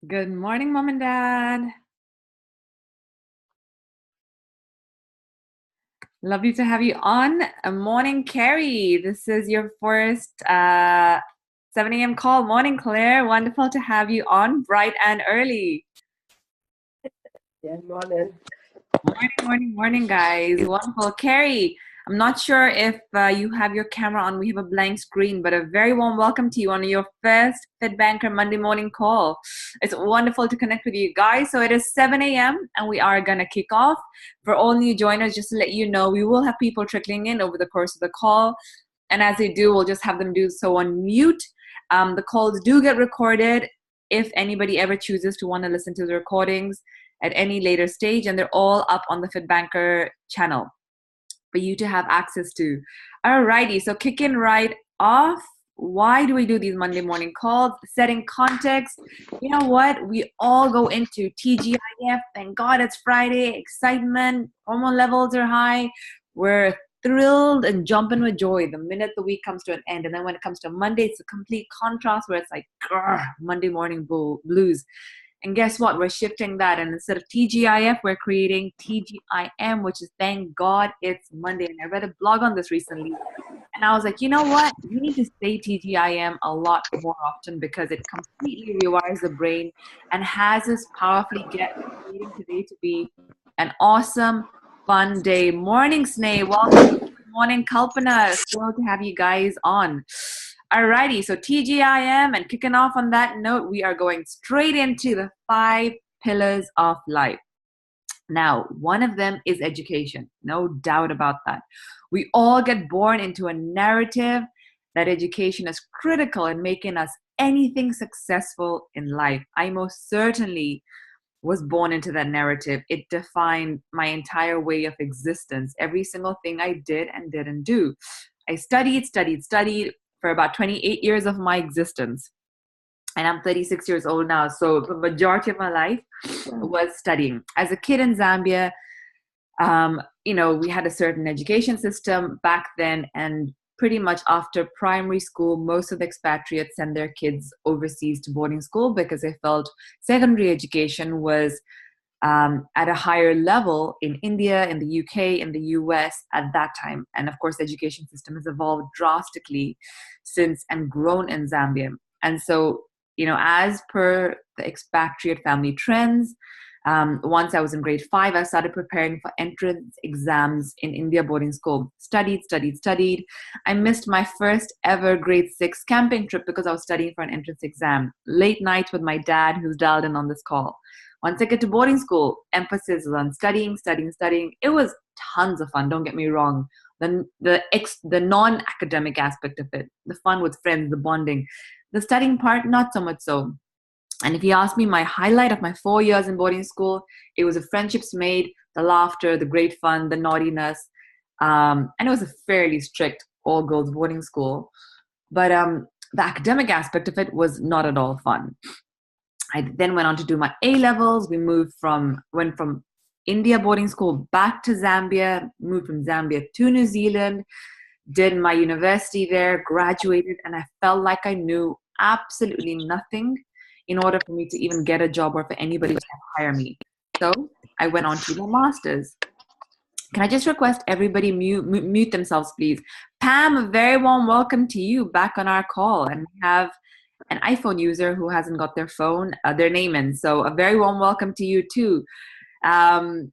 Good morning, Mom and Dad. Lovely to have you on. Morning, Carrie. This is your first 7 a.m. call. Morning, Claire. Wonderful to have you on bright and early. Yeah, morning. Morning, guys. Wonderful. Carrie, I'm not sure if you have your camera on. We have a blank screen, but a very warm welcome to you on your first Fit Banker Monday morning call. It's wonderful to connect with you guys. So it is 7 a.m. and we are going to kick off. For all new joiners, just to let you know, we will have people trickling in over the course of the call. And as they do, we'll just have them do so on mute. The calls do get recorded if anybody ever chooses to want to listen to the recordings at any later stage, and they're all up on the FitBanker channel for you to have access to. Alrighty, so kicking right off. Why do we do these Monday morning calls? Setting context. You know what? We all go into TGIF. Thank God it's Friday. Excitement. Hormone levels are high. We're thrilled and jumping with joy the minute the week comes to an end. And then when it comes to Monday, it's a complete contrast where it's like, grr, Monday morning blues. And guess what? We're shifting that. And instead of TGIF, we're creating TGIM, which is thank God it's Monday. And I read a blog on this recently. And I was like, you know what? We need to say TGIM a lot more often because it completely rewires the brain and has us powerfully creating today to be an awesome, fun day. Morning, Sneh. Welcome. Good morning, Kalpana. Thrilled to have you guys on. Alrighty, so TGIM, and kicking off on that note, we are going straight into the 5 pillars of life. Now, one of them is education, no doubt about that. We all get born into a narrative that education is critical in making us anything successful in life. I most certainly was born into that narrative. It defined my entire way of existence, every single thing I did and didn't do. I studied for about 28 years of my existence. And I'm 36 years old now. So the majority of my life was studying. As a kid in Zambia, we had a certain education system back then. And pretty much after primary school, most of the expatriates send their kids overseas to boarding school because they felt secondary education was at a higher level in India, in the UK, in the US at that time. And of course, the education system has evolved drastically since and grown in Zambia. And so, as per the expatriate family trends, once I was in grade 5, I started preparing for entrance exams in India boarding school. Studied. I missed my first ever grade 6 camping trip because I was studying for an entrance exam. Late night with my dad, who's dialed in on this call. Once I get to boarding school, emphasis is on studying. It was tons of fun, don't get me wrong. The non-academic aspect of it, the fun with friends, the bonding. The studying part, not so much so. And if you ask me, my highlight of my 4 years in boarding school, it was the friendships made, the laughter, the great fun, the naughtiness. And it was a fairly strict all-girls boarding school. But the academic aspect of it was not at all fun. I then went on to do my A levels. Went from India boarding school back to Zambia, moved from Zambia to New Zealand, did my university there, graduated, and I felt like I knew absolutely nothing in order for me to even get a job or for anybody to hire me. So I went on to do my master's. Can I just request everybody mute themselves, please? Pam, a very warm welcome to you back on our call. And we have an iPhone user who hasn't got their name in. So a very warm welcome to you too. And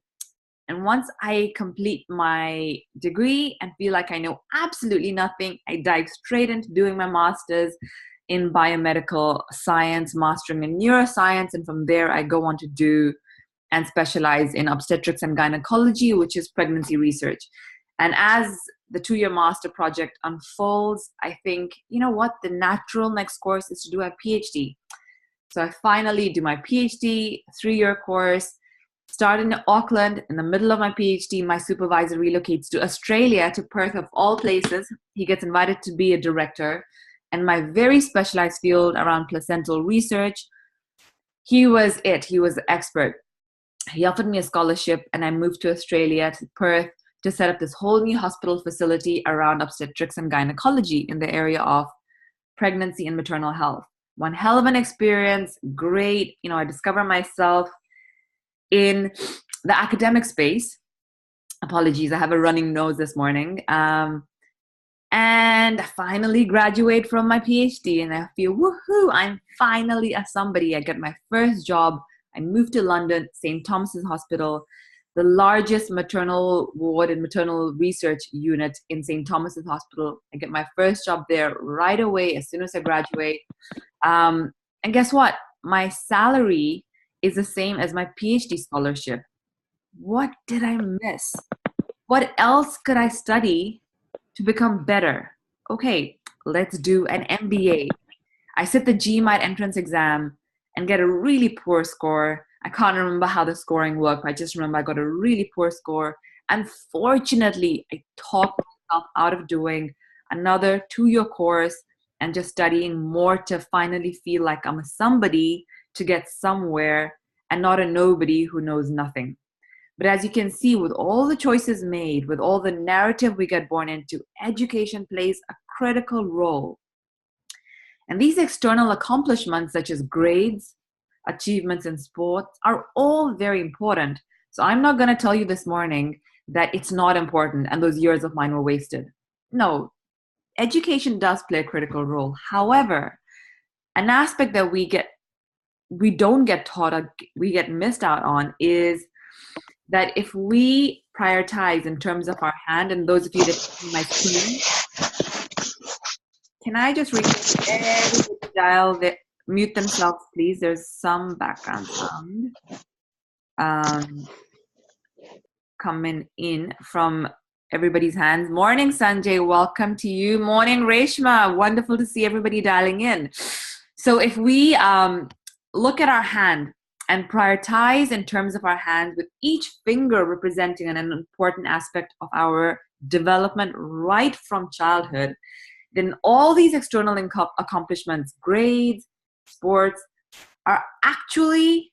once I complete my degree and feel like I know absolutely nothing, I dive straight into doing my master's in biomedical science, mastering in neuroscience. And from there, I go on to do and specialize in obstetrics and gynecology, which is pregnancy research. And as the 2-year master project unfolds, I think, you know what, the natural next course is to do a PhD. So I finally do my PhD, 3-year course, start in Auckland. In the middle of my PhD, my supervisor relocates to Australia, to Perth of all places. He gets invited to be a director. And my very specialized field around placental research, he was the expert. He offered me a scholarship and I moved to Australia, to Perth, to set up this whole new hospital facility around obstetrics and gynecology in the area of pregnancy and maternal health. One hell of an experience. Great. I discovered myself in the academic space. Apologies, I have a running nose this morning. And I finally graduate from my PhD and I feel, woohoo, I'm finally a somebody. I get my first job. I moved to London, St. Thomas's Hospital, the largest maternal ward and maternal research unit in St. Thomas's Hospital. I get my first job there right away as soon as I graduate. And guess what? My salary is the same as my PhD scholarship. What did I miss? What else could I study to become better? Okay, let's do an MBA. I sit the GMAT entrance exam and get a really poor score. I can't remember how the scoring worked. I just remember I got a really poor score. Unfortunately, I talked myself out of doing another 2-year course and just studying more to finally feel like I'm a somebody to get somewhere and not a nobody who knows nothing. But as you can see, with all the choices made, with all the narrative we get born into, education plays a critical role. And these external accomplishments, such as grades, achievements in sports, are all very important. So I'm not going to tell you this morning that it's not important and those years of mine were wasted. No, education does play a critical role. However, an aspect that we don't get taught, or we get missed out on, is that if we prioritize in terms of our hand, and those of you that see my screen, can I just request everybody dial that mute themselves, please? There's some background sound coming in from everybody's hands. Morning, Sanjay. Welcome to you. Morning, Reshma. Wonderful to see everybody dialing in. So if we look at our hand and prioritize in terms of our hand, with each finger representing an important aspect of our development right from childhood, then all these external accomplishments, grades, sports, are actually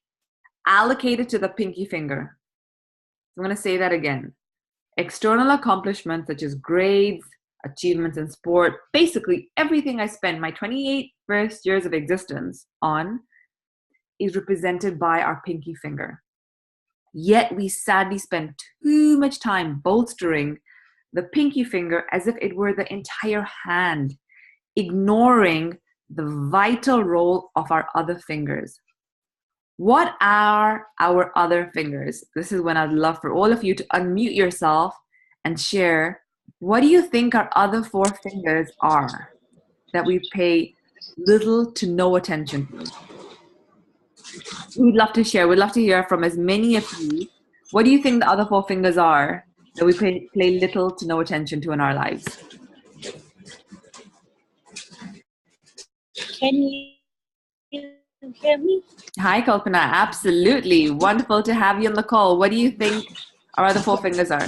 allocated to the pinky finger. So I'm going to say that again. External accomplishments such as grades, achievements in sport, basically everything I spent my 28 first years of existence on is represented by our pinky finger. Yet we sadly spend too much time bolstering the pinky finger as if it were the entire hand, ignoring the vital role of our other fingers. What are our other fingers? This is when I'd love for all of you to unmute yourself and share, what do you think our other 4 fingers are that we pay little to no attention to? We'd love to share. We'd love to hear from as many of you. What do you think the other 4 fingers are that we pay little to no attention to in our lives? Can you hear me? Hi, Kalpana. Absolutely. Wonderful to have you on the call. What do you think our other 4 fingers are?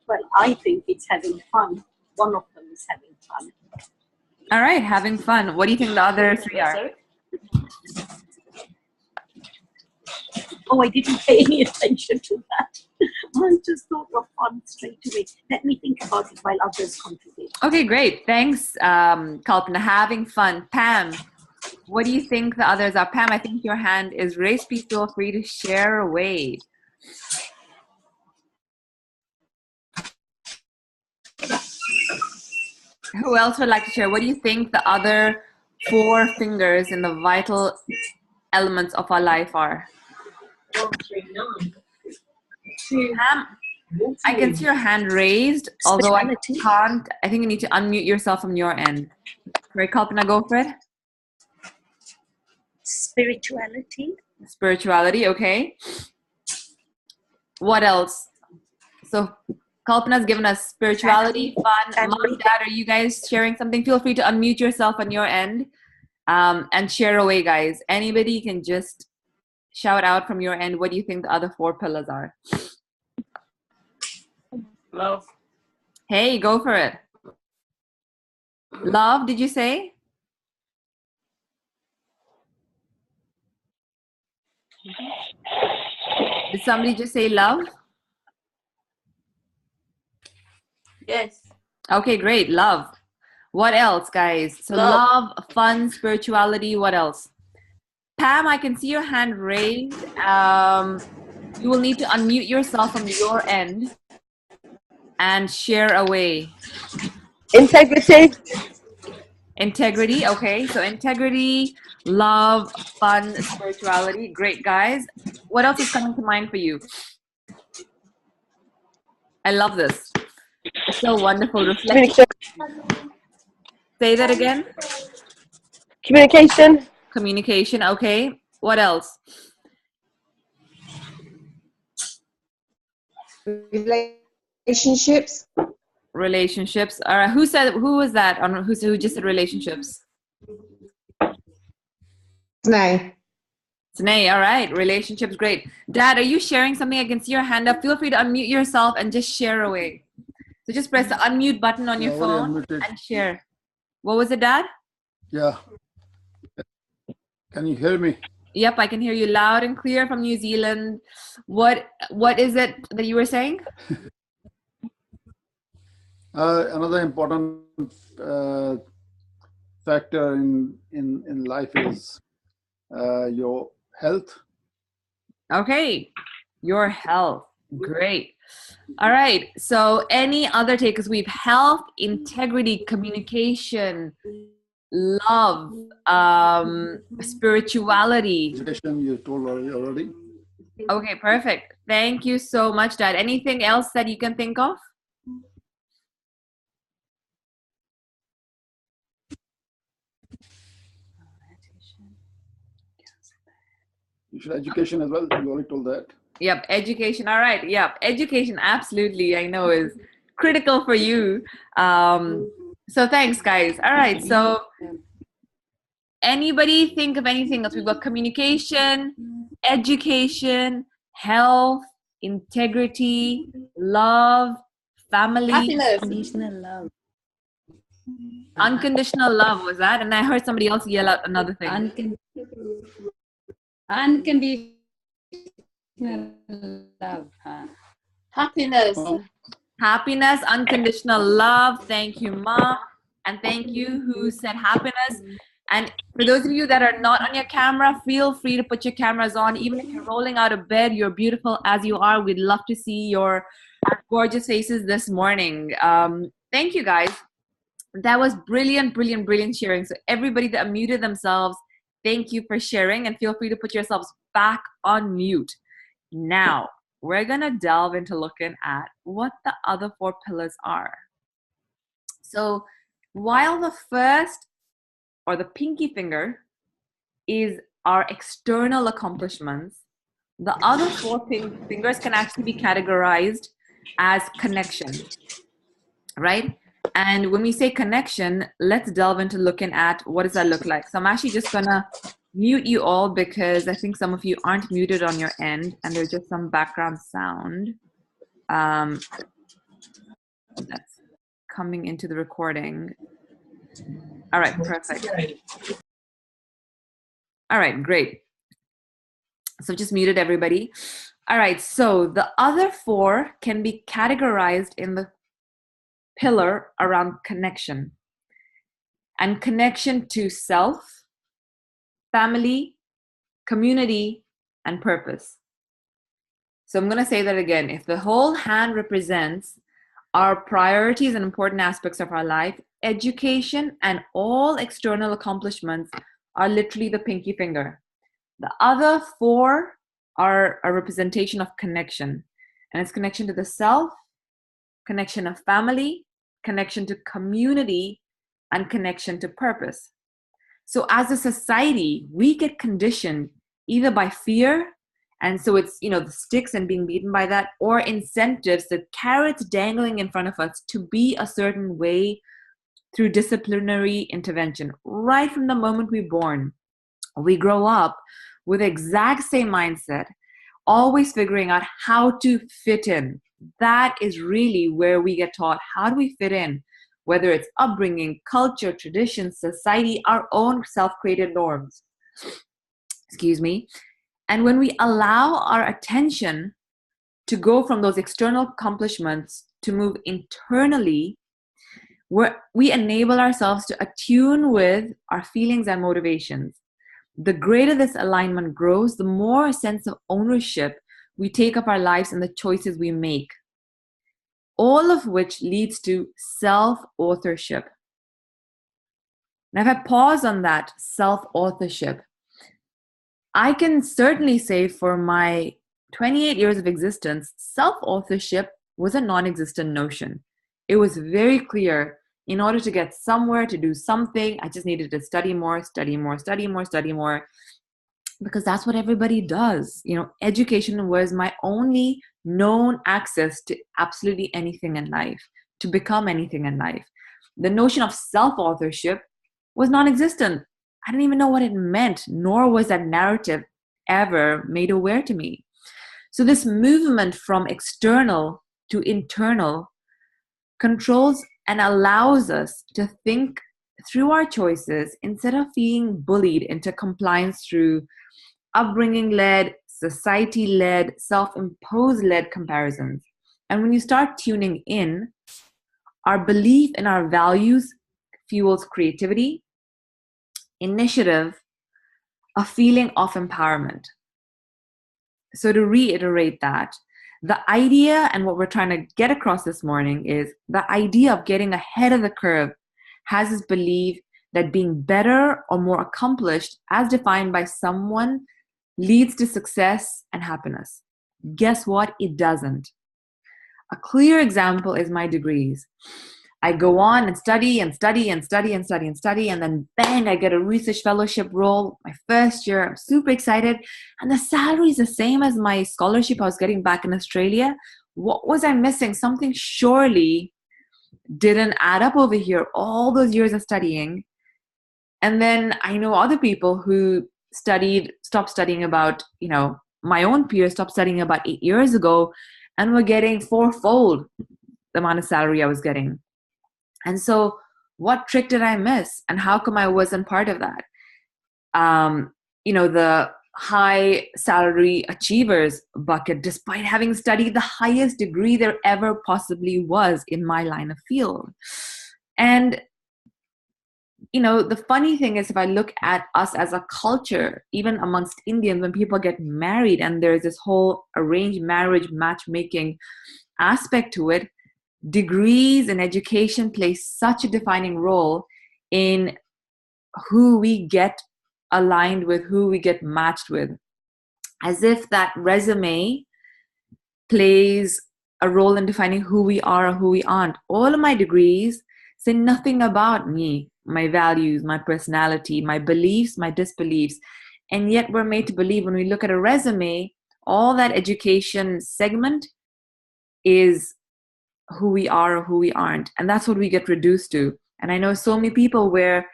Well, I think it's having fun. One of them is having fun. All right, having fun. What do you think the other 3 are? Oh, I didn't pay any attention to that. I just thought of fun straight away. Let me think about it while others contribute. Okay, great. Thanks, Kalpana. Having fun. Pam, what do you think the others are? Pam, I think your hand is raised. Please feel free to share away. Who else would like to share? What do you think the other 4 fingers in the vital elements of our life are? Pam, I can see your hand raised, although I can't. I think you need to unmute yourself from your end. Right, Kalpana, go for it. Spirituality. Spirituality, okay. What else? So Kalpana's given us spirituality, fun. Mom, Dad, are you guys sharing something? Feel free to unmute yourself on your end and share away, guys. Anybody can just shout out from your end. What do you think the other 4 pillars are? Love. Hey, go for it. Love, did you say? Did somebody just say love? Yes. Okay, great. Love. What else, guys? So love, fun, spirituality. What else? Pam, I can see your hand raised. You will need to unmute yourself from your end and share away. Integrity. Integrity. Okay, so integrity, love, fun, spirituality. Great, guys. What else is coming to mind for you? I love this. It's so wonderful. Reflection. Communication. Say that again. Communication. Communication. Okay. What else? Relationships. Relationships. All right. Who was that? Who just said relationships? No. Snay. All right. Relationships. Great. Dad, are you sharing something? I can see your hand up. Feel free to unmute yourself and just share away. So just press the unmute button on your phone and share. What was it, Dad? Yeah. Can you hear me? Yep, I can hear you loud and clear from New Zealand. What is it that you were saying? Another important factor in life is your health. Okay, your health. Great. All right. So any other takers? We've health, integrity, communication, love, spirituality. Education, you told already. Okay, perfect. Thank you so much, Dad. Anything else that you can think of? You should education as well. You already told that. Yep, education. All right. Yep, education. Absolutely. I know is critical for you. So thanks, guys. All right. So anybody think of anything else? We've got communication, education, health, integrity, love, family. Happiness. Unconditional love. Unconditional love was that? And I heard somebody else yell out another thing. Unconditional love. Happiness. Happiness, unconditional love. Thank you, Mom. And thank you who said happiness. And for those of you that are not on your camera, feel free to put your cameras on. Even if you're rolling out of bed, you're beautiful as you are. We'd love to see your gorgeous faces this morning. Thank you, guys. That was brilliant, brilliant, brilliant sharing. So everybody that unmuted themselves, thank you for sharing, and feel free to put yourselves back on mute. Now, we're going to delve into looking at what the other 4 pillars are. So while the first, or the pinky finger, is our external accomplishments, the other 4 fingers can actually be categorized as connection, right? And when we say connection, let's delve into looking at what does that look like. So I'm actually just gonna mute you all because I think some of you aren't muted on your end and there's just some background sound that's coming into the recording. All right, perfect. All right, great. So just muted everybody. All right, so the other 4 can be categorized in the pillar around connection, and connection to self, family, community, and purpose. So I'm going to say that again. If the whole hand represents our priorities and important aspects of our life, education and all external accomplishments are literally the pinky finger. The other 4 are a representation of connection, and it's connection to the self, connection of family, connection to community, and connection to purpose. So as a society, we get conditioned either by fear, and so it's, the sticks and being beaten by that, or incentives, the carrots dangling in front of us to be a certain way through disciplinary intervention. Right from the moment we're born, we grow up with the exact same mindset, always figuring out how to fit in. That is really where we get taught, how do we fit in? Whether it's upbringing, culture, tradition, society, our own self-created norms. Excuse me. And when we allow our attention to go from those external accomplishments to move internally, we enable ourselves to attune with our feelings and motivations. The greater this alignment grows, the more sense of ownership we take of our lives and the choices we make, all of which leads to self-authorship. Now, if I pause on that self-authorship, I can certainly say for my 28 years of existence, self-authorship was a non-existent notion. It was very clear, in order to get somewhere, to do something, I just needed to study more, because that's what everybody does. Education was my only known access to absolutely anything in life, to become anything in life. The notion of self-authorship was non-existent. I didn't even know what it meant, nor was that narrative ever made aware to me. So this movement from external to internal controls and allows us to think through our choices instead of being bullied into compliance through upbringing-led, society-led, self-imposed-led comparisons. And when you start tuning in, our belief in our values fuels creativity, initiative, a feeling of empowerment. So to reiterate that, the idea and what we're trying to get across this morning is the idea of getting ahead of the curve has this belief that being better or more accomplished as defined by someone leads to success and happiness. Guess what? It doesn't. A clear example is my degrees. I go on and study, and then bang, I get a research fellowship role my first year. I'm super excited. And the salary is the same as my scholarship I was getting back in Australia. What was I missing? Something surely didn't add up over here, all those years of studying. And then I know other people who stopped studying about, my own peers stopped studying about 8 years ago and were getting fourfold the amount of salary I was getting. And so what trick did I miss? And how come I wasn't part of that? The high salary achievers bucket, despite having studied the highest degree there ever possibly was in my line of field. And the funny thing is, if I look at us as a culture, even amongst Indians, when people get married and there's this whole arranged marriage matchmaking aspect to it, degrees and education play such a defining role in who we get aligned with, who we get matched with, as if that resume plays a role in defining who we are or who we aren't. All of my degrees say nothing about me, my values, my personality, my beliefs, my disbeliefs. And yet we're made to believe when we look at a resume, all that education segment is who we are or who we aren't. And that's what we get reduced to. And I know so many people where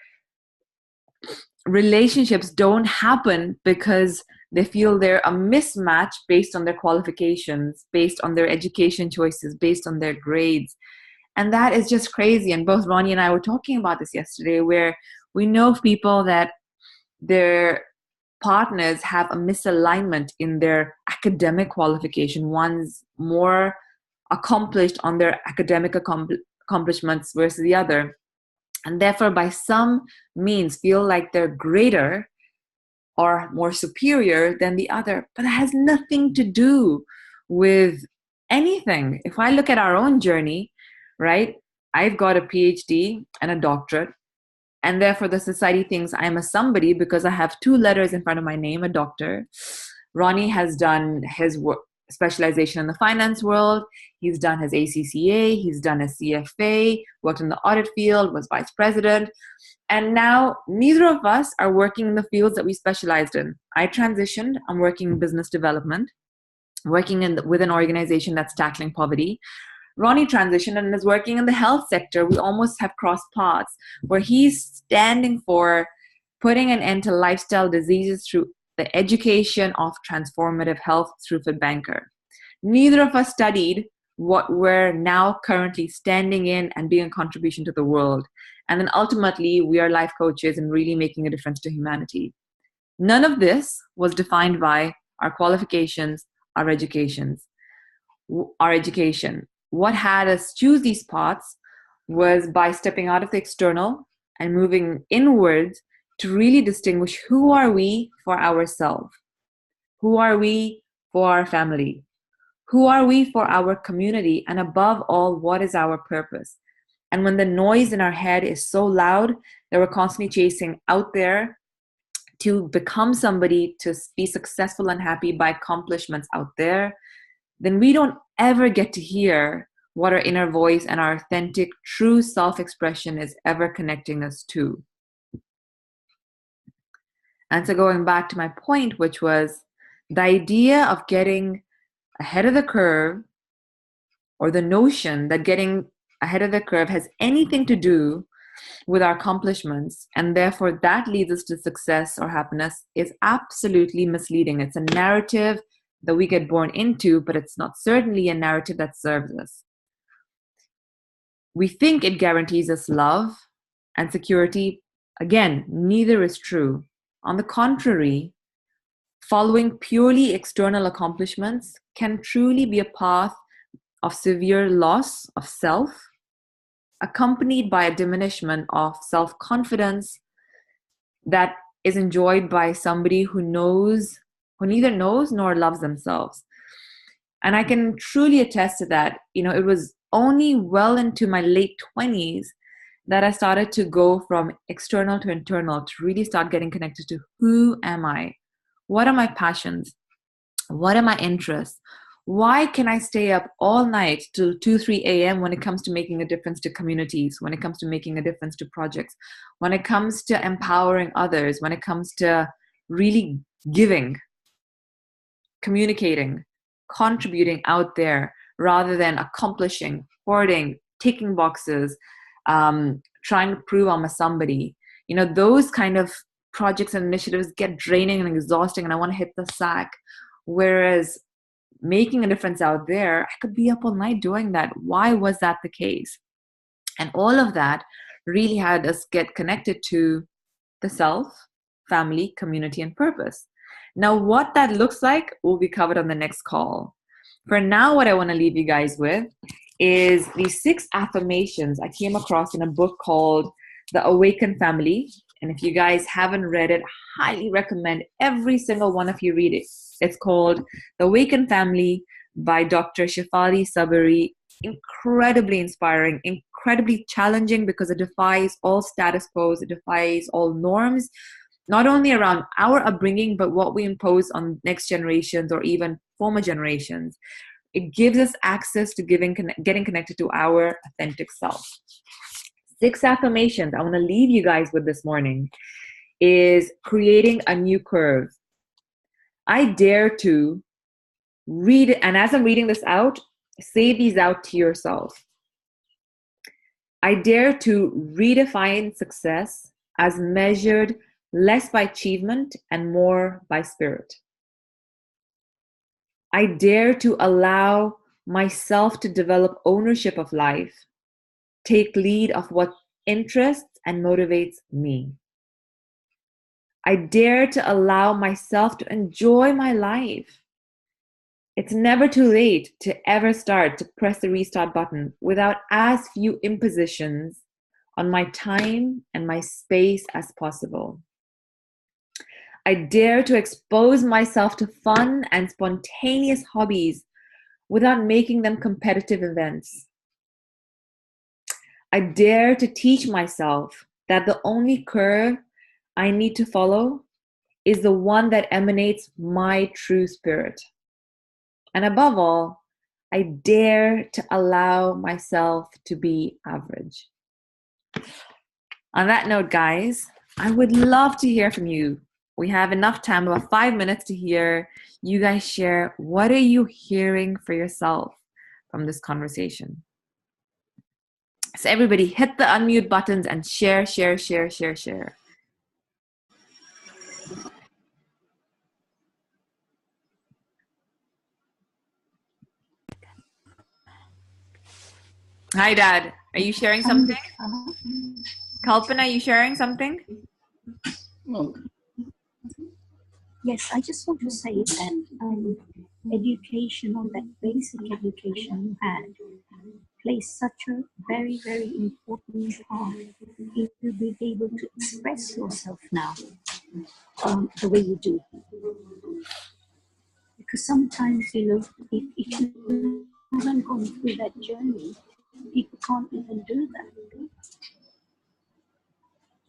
relationships don't happen because they feel they're a mismatch based on their qualifications, based on their education choices, based on their grades. And that is just crazy. And both Ronnie and I were talking about this yesterday, where we know of people that their partners have a misalignment in their academic qualification. One's more accomplished on their academic accomplishments versus the other, and therefore by some means feel like they're greater or more superior than the other. But that has nothing to do with anything. If I look at our own journey, right, I've got a PhD and a doctorate, and therefore the society thinks I'm a somebody because I have 2 letters in front of my name, a doctor. Ronnie has done his work, specialization in the finance world. He's done his ACCA, he's done his CFA, worked in the audit field, was vice president. And now neither of us are working in the fields that we specialized in. I transitioned, I'm working in business development, working with an organization that's tackling poverty. Ronnie transitioned and is working in the health sector. We almost have crossed paths, where he's standing for putting an end to lifestyle diseases through the education of transformative health through FitBanker. Neither of us studied what we're now currently standing in and being a contribution to the world. And then ultimately, we are life coaches and really making a difference to humanity. None of this was defined by our qualifications, our education. What had us choose these paths was by stepping out of the external and moving inwards to really distinguish who are we for ourselves, who are we for our family, who are we for our community, and above all, what is our purpose? And when the noise in our head is so loud that we're constantly chasing out there to become somebody, to be successful and happy by accomplishments out there, then we don't ever get to hear what our inner voice and our authentic, true self-expression is ever connecting us to. And so going back to my point, which was the idea of getting ahead of the curve, or the notion that getting ahead of the curve has anything to do with our accomplishments, and therefore that leads us to success or happiness, is absolutely misleading. It's a narrative that we get born into, but it's not certainly a narrative that serves us. We think it guarantees us love and security. Again, neither is true. On the contrary, following purely external accomplishments can truly be a path of severe loss of self, accompanied by a diminishment of self-confidence that is enjoyed by somebody who neither knows nor loves themselves. And I can truly attest to that. It was only well into my late 20s that I started to go from external to internal, to really start getting connected to who am I? What are my passions? What are my interests? Why can I stay up all night till 2, 3 a.m. when it comes to making a difference to communities, when it comes to making a difference to projects, when it comes to empowering others, when it comes to really giving, communicating, contributing out there, rather than accomplishing, hoarding, ticking boxes, trying to prove I'm a somebody. Those kind of projects and initiatives get draining and exhausting, and I want to hit the sack. Whereas making a difference out there, I could be up all night doing that. Why was that the case? And all of that really had us get connected to the self, family, community, and purpose. Now, what that looks like will be covered on the next call. For now, what I want to leave you guys with is these 6 affirmations I came across in a book called The Awakened Family. And if you guys haven't read it, I highly recommend every single one of you read it. It's called The Awakened Family by Dr. Shefali Saberi. Incredibly inspiring, incredibly challenging, because it defies all status quos, it defies all norms, not only around our upbringing, but what we impose on next generations or even former generations. It gives us access to getting connected to our authentic self. 6 affirmations I want to leave you guys with this morning is creating a new curve. I dare to read, and as I'm reading this out, say these out to yourself. I dare to redefine success as measured less by achievement and more by spirit. I dare to allow myself to develop ownership of life, take lead of what interests and motivates me. I dare to allow myself to enjoy my life. It's never too late to ever start to press the restart button without as few impositions on my time and my space as possible. I dare to expose myself to fun and spontaneous hobbies without making them competitive events. I dare to teach myself that the only curve I need to follow is the one that emanates my true spirit. And above all, I dare to allow myself to be average. On that note, guys, I would love to hear from you. We have enough time, about 5 minutes, to hear you guys share. What are you hearing for yourself from this conversation? So everybody hit the unmute buttons and share. Hi, Dad. Are you sharing something? Kalpana, are you sharing something? No, Yes, I just want to say that education, or that basic education you had, plays such a very, very important part in you being able to express yourself now the way you do. Because sometimes, if you haven't gone through that journey, people can't even do that.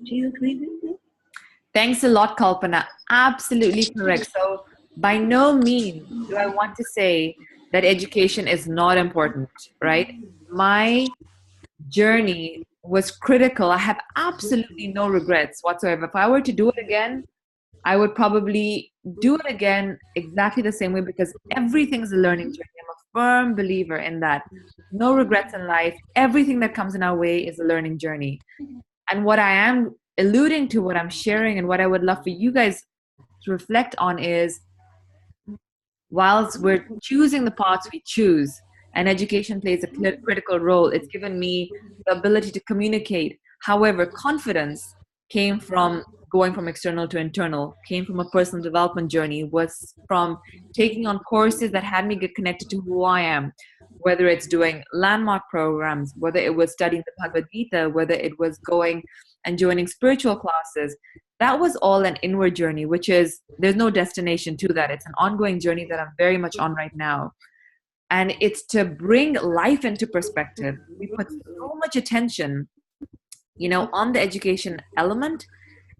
Do you agree with me? Thanks a lot, Kalpana. Absolutely correct. So, by no means do I want to say that education is not important, right? My journey was critical. I have absolutely no regrets whatsoever. If I were to do it again, I would probably do it again exactly the same way because everything is a learning journey. I'm a firm believer in that. No regrets in life. Everything that comes in our way is a learning journey. And what I am alluding to, what I'm sharing, and what I would love for you guys to reflect on is whilst we're choosing the paths we choose, and education plays a critical role, it's given me the ability to communicate. However, confidence came from going from external to internal, came from a personal development journey, was from taking on courses that had me get connected to who I am, whether it's doing landmark programs, whether it was studying the Bhagavad Gita, whether it was going and joining spiritual classes. That was all an inward journey, which is there's no destination to that. It's an ongoing journey that I'm very much on right now. And it's to bring life into perspective. We put so much attention, on the education element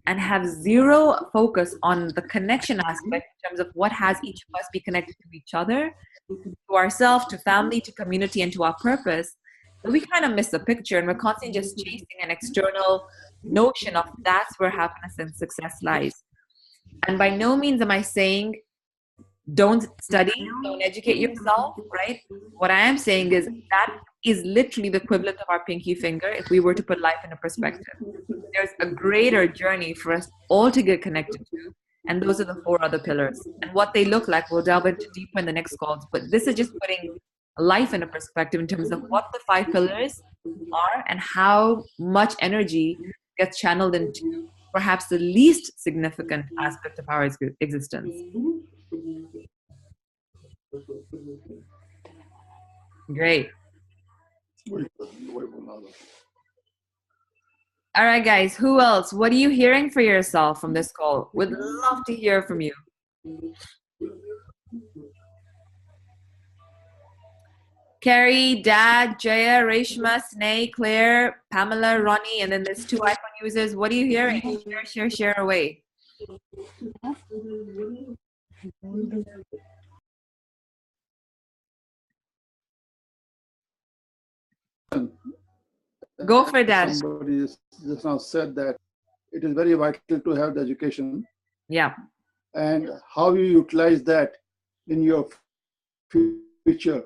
and have zero focus on the connection aspect in terms of what has each of us be connected to each other, to ourselves, to family, to community, and to our purpose. But we kind of miss the picture and we're constantly just chasing an external notion of that's where happiness and success lies. And by no means am I saying don't study, don't educate yourself, right? What I am saying is that is literally the equivalent of our pinky finger if we were to put life into perspective. There's a greater journey for us all to get connected to, and those are the 4 other pillars. And what they look like, we'll delve into deeper in the next calls, but this is just putting life into perspective in terms of what the 5 pillars are and how much energy gets channeled into perhaps the least significant aspect of our existence. Great. All right, guys, who else? What are you hearing for yourself from this call? Would love to hear from you. Carrie, Dad, Jaya, Reshma, Sneh, Claire, Pamela, Ronnie, and then there's 2 iPhone users. What are you hearing? Share away. Go for that. Somebody just now said that it is very vital to have the education. Yeah. And how you utilize that in your future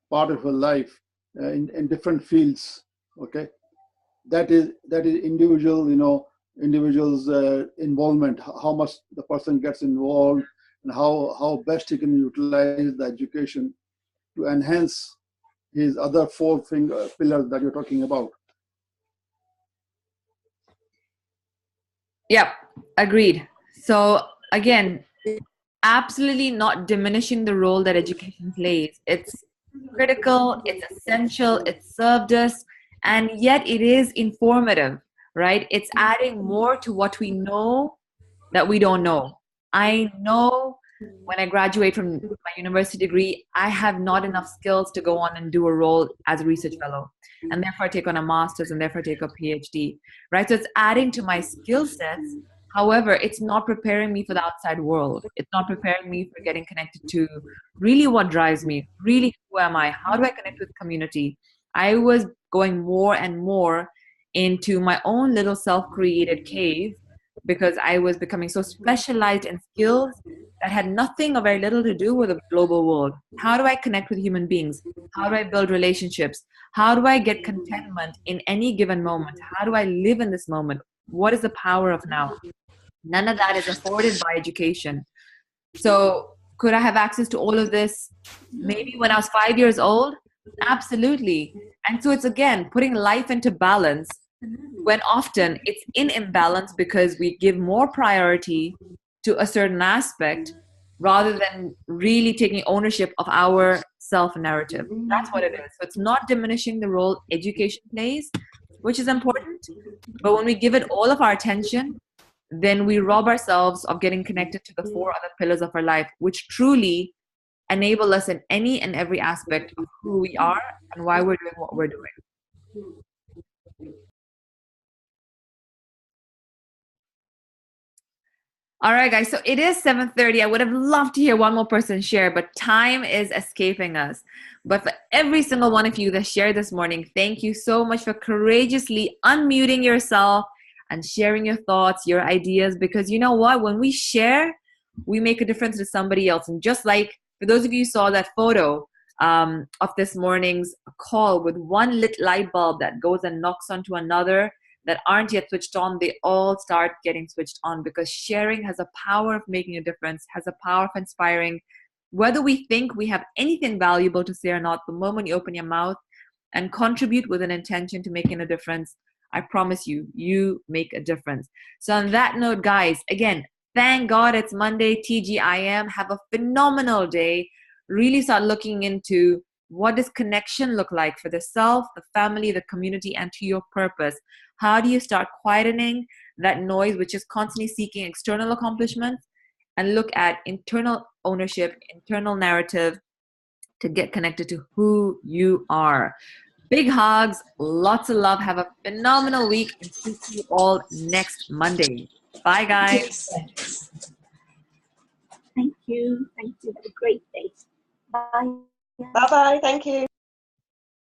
part of your life in different fields. Okay, that is individuals involvement, how much the person gets involved, and how best he can utilize the education to enhance his other 4 pillars that you're talking about. Yep, agreed. So again, absolutely not diminishing the role that education plays. It's critical, it's essential, it served us, and yet it is informative, right? It's adding more to what we know that we don't know. I know when I graduate from my university degree, I have not enough skills to go on and do a role as a research fellow. And therefore I take on a master's and therefore take a PhD, right? So it's adding to my skill sets. However, it's not preparing me for the outside world. It's not preparing me for getting connected to really what drives me, really who am I? How do I connect with community? I was going more and more into my own little self-created cave because I was becoming so specialized in skills that had nothing or very little to do with the global world. How do I connect with human beings? How do I build relationships? How do I get contentment in any given moment? How do I live in this moment? What is the power of now? None of that is afforded by education. So could I have access to all of this maybe when I was 5 years old? Absolutely. And so it's again putting life into balance when often it's in imbalance because we give more priority to a certain aspect rather than really taking ownership of our self-narrative. That's what it is. So it's not diminishing the role education plays, which is important. But when we give it all of our attention, then we rob ourselves of getting connected to the 4 other pillars of our life, which truly enable us in any and every aspect of who we are and why we're doing what we're doing. All right, guys. So it is 7:30. I would have loved to hear one more person share, but time is escaping us. But for every single one of you that shared this morning, thank you so much for courageously unmuting yourself and sharing your thoughts, your ideas, because you know what? When we share, we make a difference to somebody else. And just like for those of you who saw that photo of this morning's call with one lit light bulb that goes and knocks onto another, that aren't yet switched on, they all start getting switched on, because sharing has a power of making a difference, has a power of inspiring. Whether we think we have anything valuable to say or not, the moment you open your mouth and contribute with an intention to making a difference, I promise you, you make a difference. So on that note, guys, again, thank God it's Monday, TGIM. Have a phenomenal day. Really start looking into what does connection look like for the self, the family, the community, and to your purpose. How do you start quietening that noise which is constantly seeking external accomplishments and look at internal ownership, internal narrative to get connected to who you are? Big hugs, lots of love. Have a phenomenal week and see you all next Monday. Bye, guys. Thank you. Thank you. Have a great day. Bye. Bye bye. Thank you.